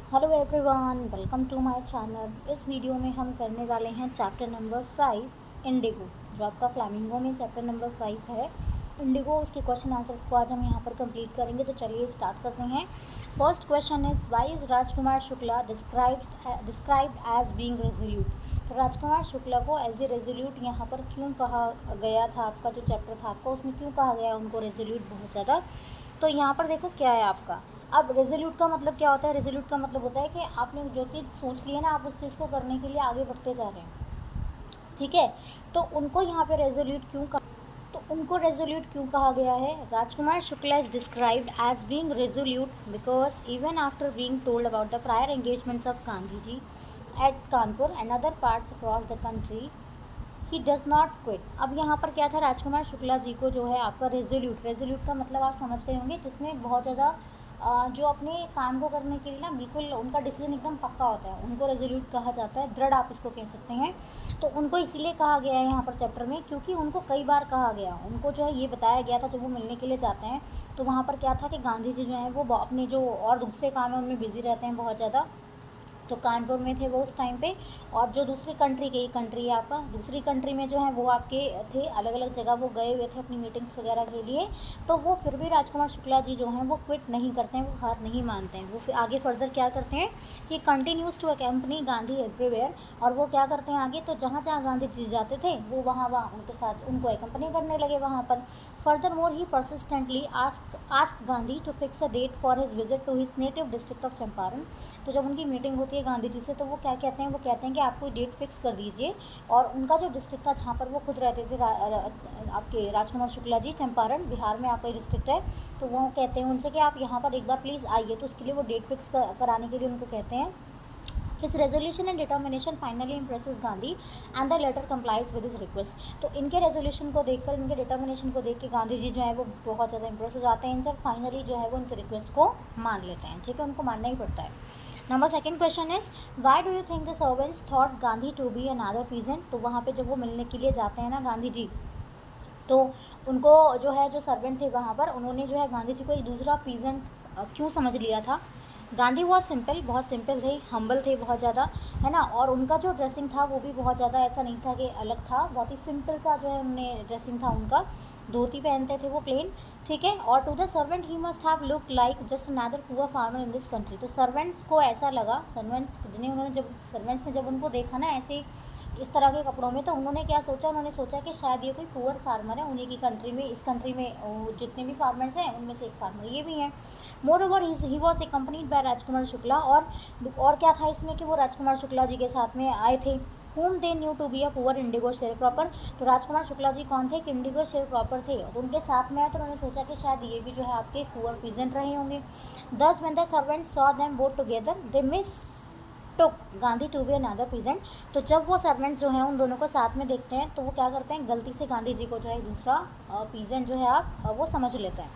Hello everyone, welcome to my channel. इस video में हम करने वाले हैं चैप्टर नंबर 5 इंडिगो, जो आपका फ्लामिंगो में चैप्टर नंबर 5 है इंडिगो। उसके क्वेश्चन आंसर्स को आज हम यहाँ पर कंप्लीट करेंगे। तो चलिए स्टार्ट करते हैं। First question is why is Rajkumar Shukla described as being resolute. तो राजकुमार शुक्ला को एज ए रेजोल्यूट यहाँ पर क्यों कहा गया था? आपका जो चैप्टर था आपका उसमें क्यों कहा गया उनको रेजोल्यूट बहुत ज़्यादा? तो यहाँ पर देखो क्या है आपका। अब रेजोल्यूट का मतलब क्या होता है? रेजोल्यूट का मतलब होता है कि आपने जो चीज़ सोच ली है ना, आप उस चीज़ को करने के लिए आगे बढ़ते जा रहे हैं। ठीक है, तो उनको यहाँ पे रेजोल्यूट क्यों कहा गया है? Rajkumar Shukla is described as being resolute because even after being told about the prior engagements of Gandhi ji at Kanpur and other parts across the country he does not quit. अब यहाँ पर क्या था, राजकुमार शुक्ला जी को जो है आपका रेजोल्यूट का मतलब आप समझ गए होंगे, जिसमें बहुत ज़्यादा जो अपने काम को करने के लिए ना बिल्कुल उनका डिसीजन एकदम पक्का होता है, उनको रेजोल्यूट कहा जाता है, दृढ़ आप इसको कह सकते हैं। तो उनको इसीलिए कहा गया है यहाँ पर चैप्टर में, क्योंकि उनको कई बार कहा गया, उनको जो है ये बताया गया था जब वो मिलने के लिए जाते हैं तो वहाँ पर क्या था कि गांधी जी जो है वो अपने जो और दूसरे काम है उनमें बिजी रहते हैं बहुत ज़्यादा। तो कानपुर में थे वो उस टाइम पे, और जो दूसरी कंट्री की कंट्री है आपका, दूसरी कंट्री में जो है वो आपके थे, अलग अलग जगह वो गए हुए थे अपनी मीटिंग्स वगैरह के लिए। तो वो फिर भी राजकुमार शुक्ला जी जो हैं वो क्विट नहीं करते हैं, वो हार नहीं मानते हैं। वो फिर आगे फर्दर क्या करते हैं कि continues to accompany Gandhi everywhere. और वो क्या करते हैं आगे, तो जहाँ जहाँ गांधी जी जाते थे वो वहाँ वहाँ उनके साथ उनको अकम्पनी करने लगे वहाँ पर। Furthermore he persistently ask Gandhi to fix a date for his visit to his native district of Champaran. तो जब उनकी मीटिंग होती है गांधी जी से तो वो क्या कहते हैं, वो कहते हैं कि आप कोई डेट फिक्स कर दीजिए। और उनका जो डिस्ट्रिक्ट था जहाँ पर वो खुद रहते थे आपके राजकुमार शुक्ला जी, चंपारण बिहार में आपका डिस्ट्रिक्ट है। तो वो कहते हैं उनसे कि आप यहाँ पर एक बार प्लीज़ आइए। तो उसके लिए वो डेट फिक्स कराने के लिए उनको कहते हैं। His resolution and determination finally impresses Gandhi and the latter complies with his request। तो इनके रेजोल्यूशन को देखकर, इनके डिटर्मिनेशन को देख के गांधी जी जो है वो बहुत ज़्यादा इंप्रेस हो जाते हैं इनसे, फाइनली जो है वो उनके रिक्वेस्ट को मान लेते हैं। ठीक है, उनको मानना ही पड़ता है। Number second question is why do you think the servants thought Gandhi to be another peasant. तो वहाँ पे जब वो मिलने के लिए जाते हैं ना गांधी जी, तो उनको जो है जो सर्वेंट थे वहाँ पर, उन्होंने जो है गांधी जी को एक दूसरा पीजेंट क्यों समझ लिया था? गांधी बहुत सिंपल, बहुत सिंपल थे, हम्बल थे बहुत ज़्यादा, है ना। और उनका जो ड्रेसिंग था वो भी बहुत ज़्यादा ऐसा नहीं था कि अलग था, बहुत ही सिंपल सा जो है उन्हें ड्रेसिंग था उनका। धोती पहनते थे वो प्लेन। ठीक है, और to the servant he must have look like just another poor farmer in this country. तो सर्वेंट्स को ऐसा लगा, सर्वेंट्स ने जब उनको देखा ना ऐसे इस तरह के कपड़ों में, तो उन्होंने क्या सोचा, उन्होंने सोचा कि शायद ये कोई पुअर फार्मर है उन्हीं की कंट्री में, इस कंट्री में जितने भी फार्मर्स हैं उनमें से एक फार्मर ये भी हैं। Moreover he was accompanied by Rajkumar Shukla. और क्या था इसमें कि वो राजकुमार शुक्ला जी के साथ में आए थे। whom they knew to be a poor Indigo sharecropper। तो राजकुमार शुक्ला जी कौन थे? कि इंडिगो शेयरक्रॉपर थे, और उनके साथ में आए तो उन्होंने सोचा कि शायद ये भी जो है आपके पुअर पीजेंट रहे होंगे। दस when the servants saw them both together they mistook Gandhi to be another peasant. तो जब वो सर्वेंट्स जो हैं उन दोनों को साथ में देखते हैं तो वो क्या करते हैं, गलती से गांधी जी को जो है दूसरा पीजेंट जो है आप वो समझ लेते हैं।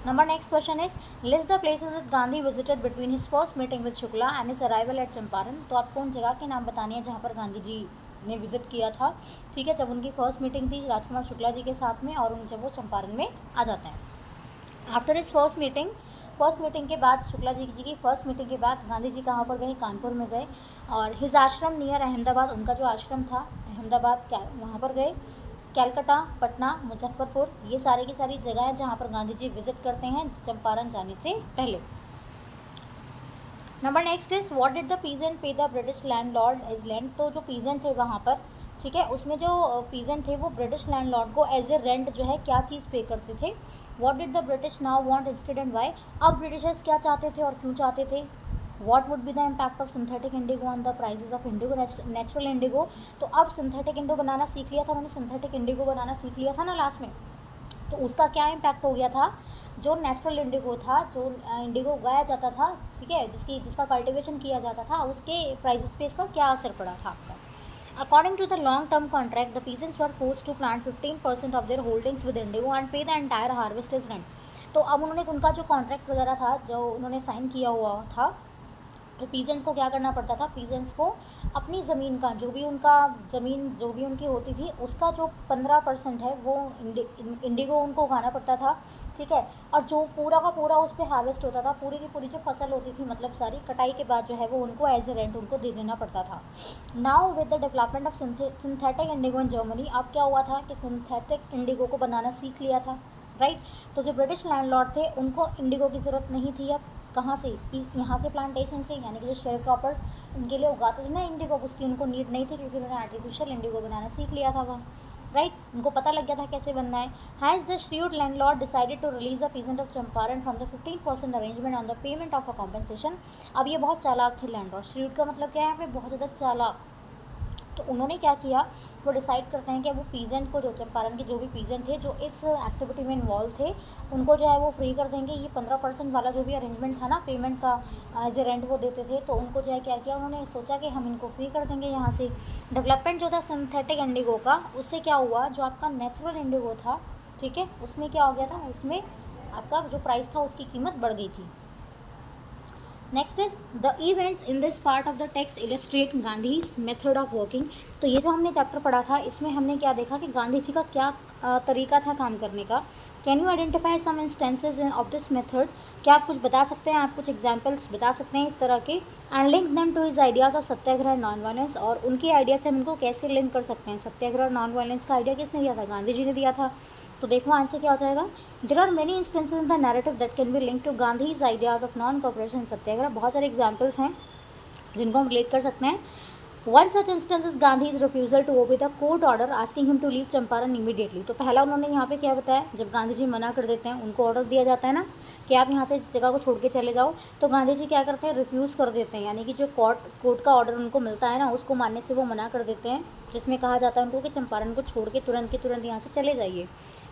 Number next question is list the places that Gandhi visited between his first meeting with Shukla and his arrival at Champaran. तो आपको उन जगह के नाम बताने हैं जहाँ पर गांधी जी ने विजिट किया था। ठीक है, जब उनकी फर्स्ट मीटिंग थी राजकुमार शुक्ला जी के साथ में, और जब वो चंपारण में आ जाते हैं। आफ्टर हिज फर्स्ट मीटिंग के बाद, शुक्ला जी की फर्स्ट मीटिंग के बाद गांधी जी कहाँ पर गए? कानपुर में गए। और हिज आश्रम नियर अहमदाबाद, उनका जो आश्रम था अहमदाबाद वहाँ पर गए। कैलकाटा, पटना, मुजफ्फरपुर, ये सारी की सारी जगह हैं जहाँ पर गांधी जी विजिट करते हैं चंपारण जाने से पहले। Number next is what did the peasant pay the British landlord as land. तो जो पीजेंट थे वहाँ पर, ठीक है, उसमें जो पीजेंट थे वो ब्रिटिश लैंडलॉर्ड को एज ए रेंट जो है क्या चीज़ पे करते थे? What did the British now want instead and why. अब ब्रिटिशर्स क्या चाहते थे और क्यों चाहते थे? What would be the impact of synthetic Indigo on the prices of Indigo, natural Indigo. तो अब सिंथेटिक इंडिगो बनाना सीख लिया था उन्होंने, सिंथेटिक इंडिगो बनाना सीख लिया था ना लास्ट में, तो उसका क्या इम्पैक्ट हो गया था? जो नेचुरल इंडिगो था, जो इंडिगो उगाया जाता था, ठीक है, जिसका कल्टिवेशन किया जाता था, उसके प्राइजेस पे इसका क्या असर पड़ा था आपका? According to the long-term contract, the peasants were forced to plant 15% of their holdings with indigo and pay the entire harvest as rent। तो अब उन्होंने उनका जो कॉन्ट्रैक्ट वगैरह था, जो उन्होंने साइन किया हुआ था, तो पीजेंट्स को क्या करना पड़ता था, पीजेंट्स को अपनी ज़मीन का जो भी उनका ज़मीन जो भी उनकी होती थी उसका जो 15% है वो इंडिगो उनको उगाना पड़ता था, ठीक है। और जो पूरा का पूरा उस पर हार्वेस्ट होता था, पूरी की पूरी जो फसल होती थी मतलब सारी कटाई के बाद जो है वो उनको एज ए रेंट उनको दे देना पड़ता था। Now with the development of synthetic Indigo in Germany, अब क्या हुआ था कि सिंथेटिक इंडिगो को बनाना सीख लिया था, राइट। तो जो ब्रिटिश लैंडलॉर्ड थे उनको इंडिगो की ज़रूरत नहीं थी। अब कहाँ से, यहाँ से प्लांटेशन से, यानी कि जो शेयर क्रॉपर्स उनके लिए उगाते थे ना इंडिगो, उसकी उनको नीड नहीं थी क्योंकि उन्होंने आर्टिफिशियल इंडिगो बनाना सीख लिया था वहाँ, राइट। उनको पता लग गया था कैसे बनना है। Has the shrewd landlord decided to release the peasant of Champaran from the 15% arrangement on the payment of a compensation. अब ये बहुत चालाक थे लैंडलॉर्ड, श्रीवुड का मतलब क्या है यहाँ पे, बहुत ज़्यादा चालाक। तो उन्होंने क्या किया, वो डिसाइड करते हैं कि वो पीजेंट को, जो चंपारण के जो भी पीजेंट थे जो इस एक्टिविटी में इन्वॉल्व थे, उनको जो है वो फ्री कर देंगे। ये 15% वाला जो भी अरेंजमेंट था ना पेमेंट का, एज ए रेंट वो देते थे, तो उनको जो है क्या किया उन्होंने, सोचा कि हम इनको फ्री कर देंगे यहाँ से। डेवलपमेंट जो था सिंथेटिक इंडिगो का, उससे क्या हुआ, जो आपका नेचुरल इंडिगो था, ठीक है, उसमें क्या हो गया था, उसमें आपका जो प्राइस था उसकी कीमत बढ़ गई थी। Next is the events in this part of the text illustrate Gandhi's method of working. तो ये जो हमने चैप्टर पढ़ा था इसमें हमने क्या देखा कि गांधी जी का क्या तरीका था काम करने का। Can you identify some instances of this method, क्या आप कुछ बता सकते हैं, आप कुछ एग्जाम्पल्स बता सकते हैं इस तरह के। And link them to his ideas of satyagraha non violence, और उनके आइडिया से हम इनको कैसे लिंक कर सकते हैं। सत्याग्रह नॉन वायलेंस का आइडिया किसने दिया था, गांधी जी ने दिया था। तो देखो आंसर क्या हो जाएगा। There are many instances in the narrative that can be link to Gandhi's ideas of non cooperation satyagraha. बहुत सारे एग्जाम्पल्स हैं जिनको हम रिलेट कर सकते हैं। One such instance is Gandhi's refusal to obey the court order asking him to leave Champaran immediately. तो पहला उन्होंने यहाँ पे क्या बताया, जब गांधी जी मना कर देते हैं, उनको ऑर्डर दिया जाता है ना कि आप यहाँ से जगह को छोड़ के चले जाओ, तो गांधी जी क्या करते हैं, रिफ्यूज़ कर देते हैं, यानी कि जो कोर्ट का ऑर्डर उनको मिलता है ना उसको मानने से वो मना कर देते हैं, जिसमें कहा जाता है उनको कि चंपारण को छोड़ के तुरंत के तुरंत यहाँ से चले जाइए।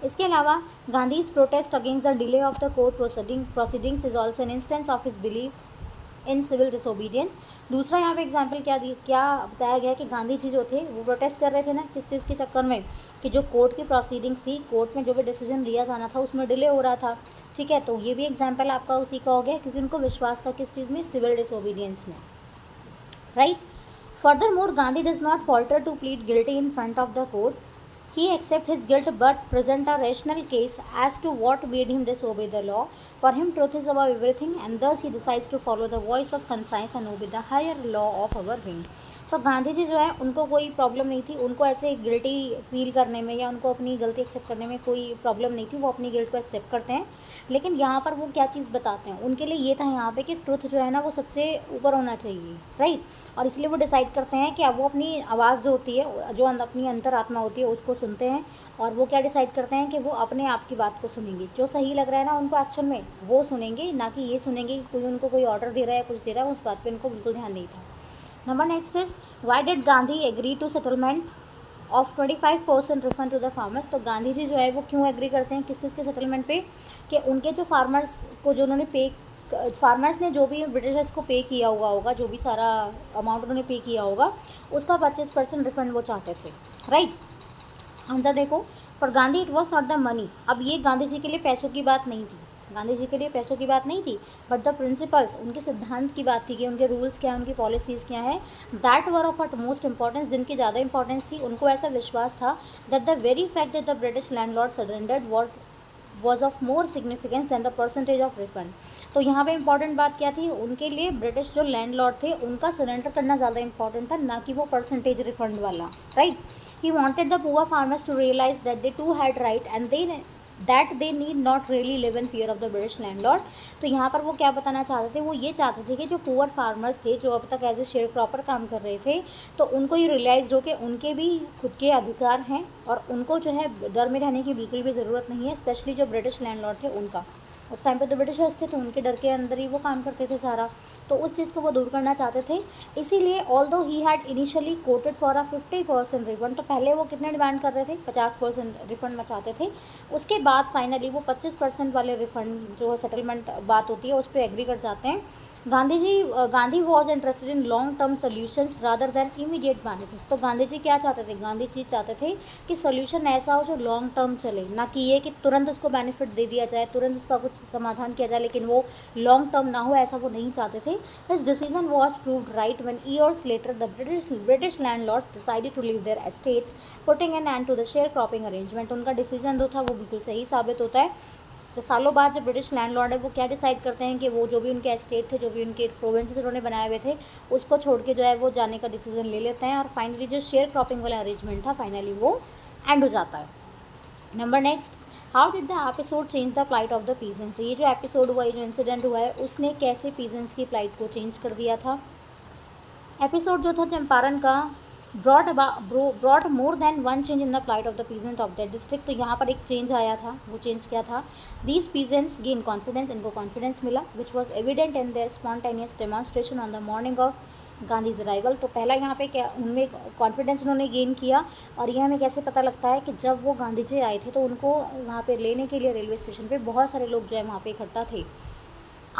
इसके अलावा Gandhi's protest against the delay of the court proceedings is also an instance of his belief in civil disobedience. दूसरा यहाँ पे एग्जाम्पल क्या बताया गया कि गांधी जी जो थे वो प्रोटेस्ट कर रहे थे ना किस चीज़ के चक्कर में, कि जो कोर्ट की प्रोसीडिंग्स थी, कोर्ट में जो भी डिसीजन लिया जाना था उसमें डिले हो रहा था, ठीक है। तो ये भी एग्जाम्पल आपका उसी का हो गया क्योंकि उनको विश्वास था किस चीज़ में, सिविल डिसोबीडियंस में, right. Furthermore Gandhi does not falter to plead guilty in front of the court, he accepts his guilt but present a rational case as to what made him disobey the law. For him truth is above everything and thus he decides to follow the voice of conscience and obey the higher law of our being. तो गांधी जी जो है उनको कोई problem नहीं थी, उनको ऐसे guilty feel करने में या उनको अपनी गलती एक्सेप्ट करने में कोई प्रॉब्लम नहीं थी, वो अपनी गिल्ट को एक्सेप्ट करते हैं। लेकिन यहाँ पर वो क्या चीज़ बताते हैं, उनके लिए ये था यहाँ पे कि ट्रुथ जो है ना वो सबसे ऊपर होना चाहिए, राइट। और इसलिए वो डिसाइड करते हैं कि अब वो अपनी आवाज़ जो होती है, जो अपनी अंतरात्मा होती है उसको सुनते हैं, और वो क्या डिसाइड करते हैं कि वो अपने आप की बात को सुनेंगे, जो सही लग रहा है ना उनको एक्शन में वो सुनेंगे, ना कि ये सुनेंगे कि कोई उनको कोई ऑर्डर दे रहा है, कुछ दे रहा है, उस बात पे उनको बिल्कुल ध्यान नहीं था। Number next is why did Gandhi agree to settlement of 25% refund to the farmers. तो गांधी जी जो है वो क्यों एग्री करते हैं किस चीज़ के सेटलमेंट पे, कि उनके जो फार्मर्स को जो उन्होंने फार्मर्स ने जो भी ब्रिटिशर्स को पे किया हुआ होगा, जो भी सारा अमाउंट उन्होंने पे किया होगा उसका 25% रिफंड वो चाहते थे, राइट। आंसर देखो, for Gandhi it was not the money. अब ये गांधी जी के लिए पैसों की बात नहीं थी, गांधी जी के लिए पैसों की बात नहीं थी, बट द प्रिंसिपल्स, उनके सिद्धांत की बात थी कि उनके रूल्स क्या हैं, उनकी पॉलिसीज़ क्या हैं, that were of utmost importance, जिनकी ज़्यादा इंपॉर्टेंस थी। उनको ऐसा विश्वास था that the very fact that the British landlord surrendered was of more significance than the percentage of refund. तो यहाँ पे इंपॉर्टेंट बात क्या थी, उनके लिए ब्रिटिश जो लैंडलॉर्ड थे उनका सरेंडर करना ज़्यादा इंपॉर्टेंट था, ना कि वो परसेंटेज रिफंड वाला, right. He wanted the poor farmers to realize that they too had right and that they need not really live in fear of the British landlord. तो यहाँ पर वो क्या बताना चाहते थे, वो ये चाहते थे कि जो पुअर फार्मर्स थे, जो अब तक एज ए शेयर क्रॉपर काम कर रहे थे, तो उनको ये रियलाइज हो कि उनके भी खुद के अधिकार हैं और उनको जो है डर में रहने की बिल्कुल भी ज़रूरत नहीं है, स्पेशली जो ब्रिटिश लैंडलॉर्ड थे उनका। उस टाइम पे तो ब्रिटिशर्स थे तो उनके डर के अंदर ही वो काम करते थे सारा, तो उस चीज़ को वो दूर करना चाहते थे। इसीलिए although he had initially coated for a 50% refund, तो पहले वो कितने डिमांड कर रहे थे, 50% रिफंड में चाहते थे। उसके बाद फाइनली वो 25% वाले रिफंड जो सेटलमेंट बात होती है उस पर एग्री कर जाते हैं। Gandhi was interested in long term solutions rather than immediate benefits. तो गांधी जी क्या चाहते थे, गांधी जी चाहते थे कि सोल्यूशन ऐसा हो जो लॉन्ग टर्म चले, ना कि ये कि तुरंत उसको बेनिफिट दे दिया जाए, तुरंत उसका कुछ समाधान किया जाए लेकिन वो लॉन्ग टर्म ना हो, ऐसा वो नहीं चाहते थे। से। His decision was proved right when years later the British landlords decided to leave their estates putting an end to the share cropping arrangement. उनका डिसीजन जो था वो बिल्कुल सही साबित होता है। जो सालों बाद जब ब्रिटिश लैंडलॉर्ड है वो क्या डिसाइड करते हैं कि वो जो भी उनके एस्टेट थे, जो भी उनके प्रोविंसेस उन्होंने बनाए हुए थे, उसको छोड़ के जो है वो जाने का डिसीजन ले लेते हैं और फाइनली जो शेयर क्रॉपिंग वाला अरेंजमेंट था फाइनली वो एंड हो जाता है। Number next, how did the episode change the flight of the peasants. तो ये जो एपिसोड हुआ, ये जो इंसिडेंट हुआ है, उसने कैसे पीजेंट्स की फ्लाइट को चेंज कर दिया था। एपिसोड जो था चंपारण का brought more than one change in the flight of the peasant of that district. तो यहाँ पर एक चेंज आया था, वो चेंज क्या था, दीज पीजेंट्स गेन कॉन्फिडेंस, इनको कॉन्फिडेंस मिला, which was evident in their spontaneous demonstration on the morning of Gandhi's arrival. तो पहला यहाँ पे क्या उनमें कॉन्फिडेंस उन्होंने गेन किया, और यह हमें कैसे पता लगता है कि जब वो गांधी जी आए थे तो उनको वहाँ पे लेने के लिए रेलवे स्टेशन पे बहुत सारे लोग जो है वहाँ पे इकट्ठा थे।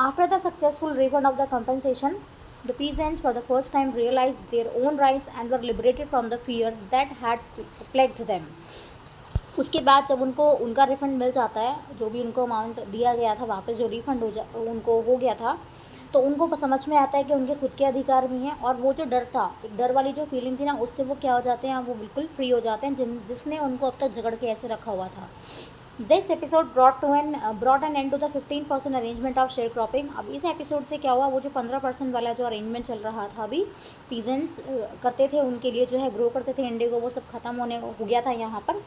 After the successful refund of the compensation, the peasants for the first time realized their own rights and were liberated from the fear that had plagued them. उसके बाद जब उनको उनका रिफंड मिल जाता है, जो भी उनको अमाउंट दिया गया था वापस जो रिफंड उनको हो गया था, तो उनको समझ में आता है कि उनके खुद के अधिकार भी हैं, और वो जो डर था, एक डर वाली जो फीलिंग थी ना, उससे वो क्या हो जाते हैं, वो बिल्कुल फ्री हो जाते हैं जिसने उनको अब तक जकड़ के ऐसे रखा हुआ था। This episode brought an end to the 15% arrangement of share cropping. अब इस एपिसोड से क्या हुआ, वो जो 15% वाला जो अरेंजमेंट चल रहा था अभी पीजेंट्स करते थे, उनके लिए जो है ग्रो करते थे इंडिगो, वो सब खत्म हो गया था यहाँ पर।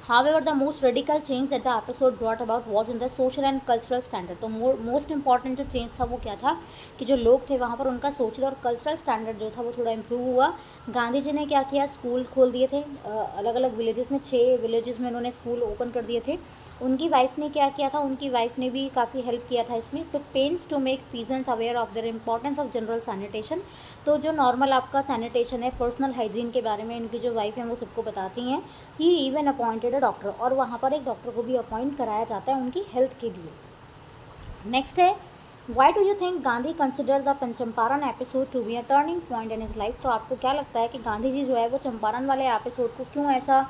However, the most radical change that the episode brought about was in the social and cultural standard. तो मोस्ट इंपॉर्टेंट जो चेंज था वो क्या था कि जो लोग थे वहाँ पर उनका सोशल और कल्चरल स्टैंडर्ड जो था वो थोड़ा इम्प्रूव हुआ। गांधी जी ने क्या किया, स्कूल खोल दिए थे, अलग अलग विलेजेस में 6 विलेजेस में उन्होंने स्कूल ओपन कर दिए थे। उनकी वाइफ ने क्या किया था, उनकी वाइफ ने भी काफ़ी हेल्प किया था इसमें। Took pains to make peasants aware of their importance of general sanitation. तो जो नॉर्मल आपका सैनिटेशन है, पर्सनल हाइजीन के बारे में इनकी जो वाइफ हैं वो सबको बताती हैं। ही इवन अपॉइंटेड अ डॉक्टर, और वहाँ पर एक डॉक्टर को भी अपॉइंट कराया जाता है उनकी हेल्थ के लिए। नेक्स्ट है, why do you think Gandhi consider the Champaran episode to be a turning point in his life. तो आपको क्या लगता है कि गांधी जी जो है वो चंपारण वाले एपिसोड को क्यों ऐसा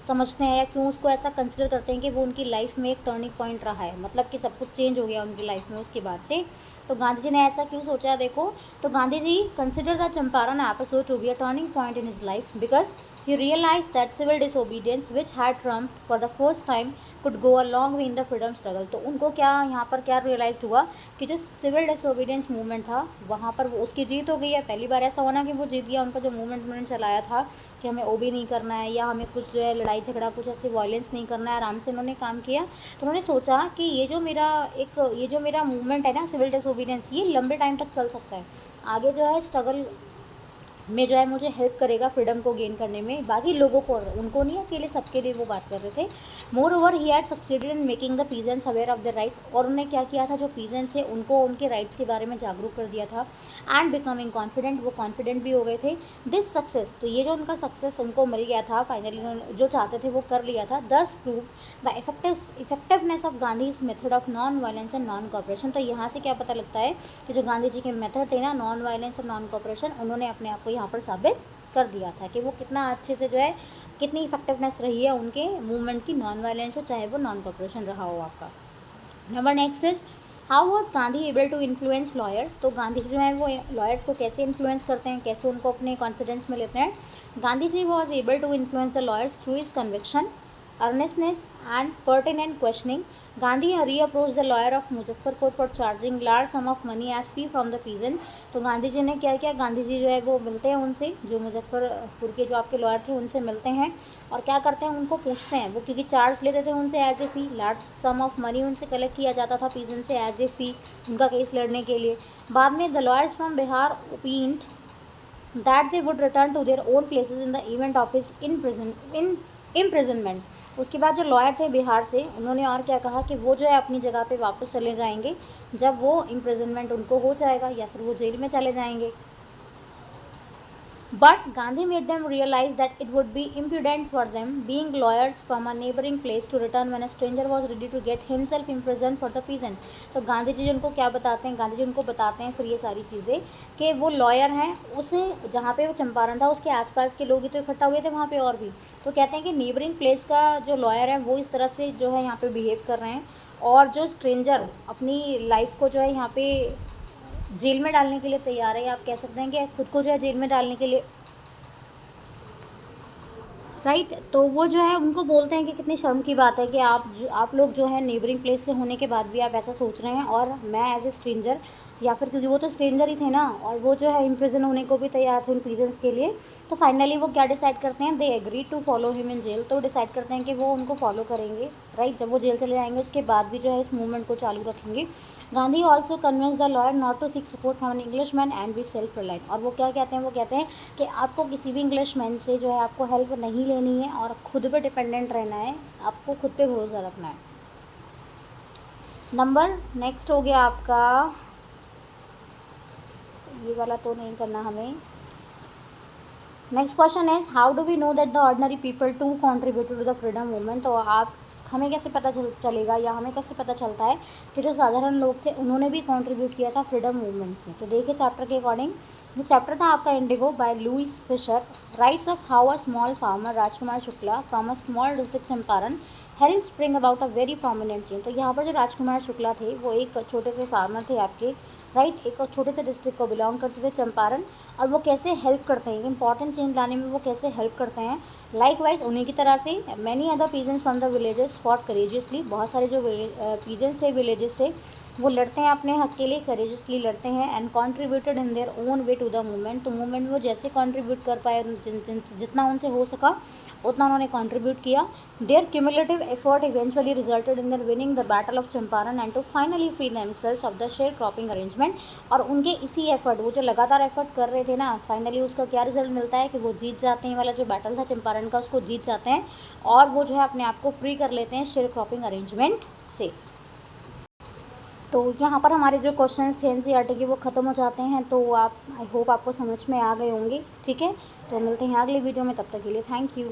समझते हैं, या क्यों उसको ऐसा कंसिडर करते हैं कि वो उनकी लाइफ में एक टर्निंग पॉइंट रहा है, मतलब कि सब कुछ चेंज हो गया उनकी लाइफ में उसके बाद से। तो गांधी जी ने ऐसा क्यों सोचा, देखो, तो Gandhi ji consider the Champaran episode to be a turning point in his life because he realized that civil disobedience which had trumped for the first time could go a long way in the freedom struggle। तो उनको क्या यहाँ पर क्या realise हुआ कि जो civil disobedience movement था वहाँ पर वो उसकी जीत हो गई है। पहली बार ऐसा होना कि वो जीत गया, उनका जो मूवमेंट उन्होंने चलाया था कि हमें ओबी नहीं करना है या हमें कुछ जो है लड़ाई झगड़ा कुछ ऐसे वायलेंस नहीं करना है, आराम से उन्होंने काम किया। तो उन्होंने सोचा कि ये जो मेरा मूवमेंट है ना सिविल डिसोबीडियंस, ये लंबे टाइम तक चल सकता है, आगे जो है स्ट्रगल में जो है मुझे हेल्प करेगा फ्रीडम को गेन करने में, बाकी लोगों को, उनको नहीं, अकेले सबके लिए वो बात कर रहे थे। More over he had succeeded in making the peasants aware of the rights, और उन्होंने क्या किया था, जो पीजेंट्स है उनको उनके राइट्स के बारे में जागरूक कर दिया था। एंड बिकमिंग कॉन्फिडेंट, वो कॉन्फिडेंट भी हो गए थे। दिस सक्सेस, तो ये जो उनका सक्सेस उनको मिल गया था फाइनली, उन्होंने जो चाहते थे वो कर लिया था। दस prove the effectiveness of Gandhi's method of non violence and non cooperation. तो यहाँ से क्या पता लगता है कि जो गांधी जी के मेथड थे ना, नॉन वायलेंस और नॉन कॉपरेशन, उन्होंने अपने आप को यहाँ पर साबित कर दिया था कि वो कितना अच्छे से जो है, कितनी इफेक्टिवनेस रही है उनके मूवमेंट की, नॉन वायलेंस हो चाहे वो नॉन कॉपरेशन रहा हो आपका। Number next is, how was Gandhi able to influence lawyers. तो गांधी जी जो है वो लॉयर्स को कैसे इन्फ्लुएंस करते हैं, कैसे उनको अपने कॉन्फिडेंस में लेते हैं। Gandhi ji was able to influence the lawyers through his conviction, earnestness and pertinent questioning. Gandhi reapproached the lawyer of Muzaffarpur for charging large sum of money as fee from the peasant। तो गांधी जी ने क्या किया, गांधी जी जो है वो मिलते हैं उनसे, जो मुजफ्फरपुर के जो आपके लॉयर थे उनसे मिलते हैं, और क्या करते हैं, उनको पूछते हैं, वो क्योंकि चार्ज लेते थे उनसे as a fee, large sum of money उनसे कलेक्ट किया जाता था पीजेंट से एज ए फी उनका केस लड़ने के लिए। बाद में the lawyers from Bihar opinioned that they would return to their own places in the event of his imprisonment. उसके बाद जो लॉयर थे बिहार से, उन्होंने और क्या कहा कि वो जो है अपनी जगह पे वापस चले जाएंगे जब वो इम्प्रिजनमेंट उनको हो जाएगा या फिर वो जेल में चले जाएंगे। But Gandhi made them realize that it would be impudent for them, being lawyers from a neighboring place, to return when a stranger was ready to get himself imprisoned for the peasant। तो गांधी जी उनको क्या बताते हैं, गांधी जी उनको बताते हैं फिर ये सारी चीज़ें कि वो लॉयर हैं, उसे जहाँ पे वो चंपारण था उसके आसपास के लोग ही तो इकट्ठा हुए थे वहाँ पे और भी, तो कहते हैं कि नेबरिंग प्लेस का जो लॉयर है वो इस तरह से जो है यहाँ पे बिहेव कर रहे हैं, और जो स्ट्रेंजर अपनी लाइफ को जो है यहाँ पे जेल में डालने के लिए तैयार है, या आप कह सकते हैं कि खुद को जो है जेल में डालने के लिए, राइट। तो वो जो है उनको बोलते हैं कि कितनी शर्म की बात है कि आप लोग जो है नेबरिंग प्लेस से होने के बाद भी आप ऐसा सोच रहे हैं, और मैं एज ए स्ट्रेंजर, या फिर क्योंकि वो तो स्ट्रेंजर ही थे ना, और वो जो है इम्प्रिजन होने को भी तैयार थे उन पीजेंट्स के लिए। तो फाइनली वो क्या डिसाइड करते हैं, they agree to follow him in jail. तो डिसाइड करते हैं कि वो उनको फॉलो करेंगे, राइट। जब वो जेल चले जाएंगे उसके बाद भी जो है इस मूवमेंट को चालू रखेंगे। Gandhi also convince the lawyer not to seek support from an Englishman and be self reliant. और वो क्या कहते हैं, वो कहते हैं कि आपको किसी भी इंग्लिश मैन से जो है आपको हेल्प नहीं लेनी है, और खुद पे डिपेंडेंट रहना है, आपको खुद पे भरोसा रखना है। नंबर नेक्स्ट हो गया आपका, ये वाला तो नहीं करना हमें। Next question is how do we know that the ordinary people too contributed to the freedom movement. तो आप हमें कैसे पता चलेगा, या हमें कैसे पता चलता है कि जो साधारण लोग थे उन्होंने भी कंट्रीब्यूट किया था फ्रीडम मूवमेंट्स में। तो देखिए चैप्टर के अकॉर्डिंग, वो चैप्टर था आपका Indigo by Louis Fischer. Writes of how a small farmer Rajkumar Shukla from a small district Champaran help spring about a very prominent change. तो यहाँ पर जो राजकुमार शुक्ला थे वो एक छोटे से फार्मर थे आपके, राइट, एक छोटे से डिस्ट्रिक्ट को बिलोंग करते थे चंपारण। और वो कैसे हेल्प करते हैं, इंपॉर्टेंट चेंज लाने में वो कैसे हेल्प करते हैं। लाइक वाइज उन्हीं की तरह से many other peasants from the villages fought courageously. बहुत सारे जो पीजेंट्स थे विलेजेस से, वो लड़ते हैं अपने हक के लिए, करेजियसली लड़ते हैं। And contributed in their own way to the movement. तो मूवमेंट में वो जैसे कॉन्ट्रीब्यूट कर पाए, जितना उनसे हो सका उतना उन्होंने कंट्रीब्यूट किया। Their cumulative effort eventually resulted in their winning the battle of Champaran and to finally free themselves of the share cropping arrangement. और उनके इसी एफर्ट, वो जो लगातार एफर्ट कर रहे थे ना, फाइनली उसका क्या रिजल्ट मिलता है कि वो जीत जाते हैं। वाला जो बैटल था चंपारण का उसको जीत जाते हैं, और वो जो है अपने आप को फ्री कर लेते हैं शेयर क्रॉपिंग अरेंजमेंट से। तो यहाँ पर हमारे जो क्वेश्चंस थे एनसीईआरटी के वो ख़त्म हो जाते हैं। तो आप, आई होप आपको समझ में आ गए होंगे, ठीक है। तो मिलते हैं अगले वीडियो में, तब तक के लिए थैंक यू।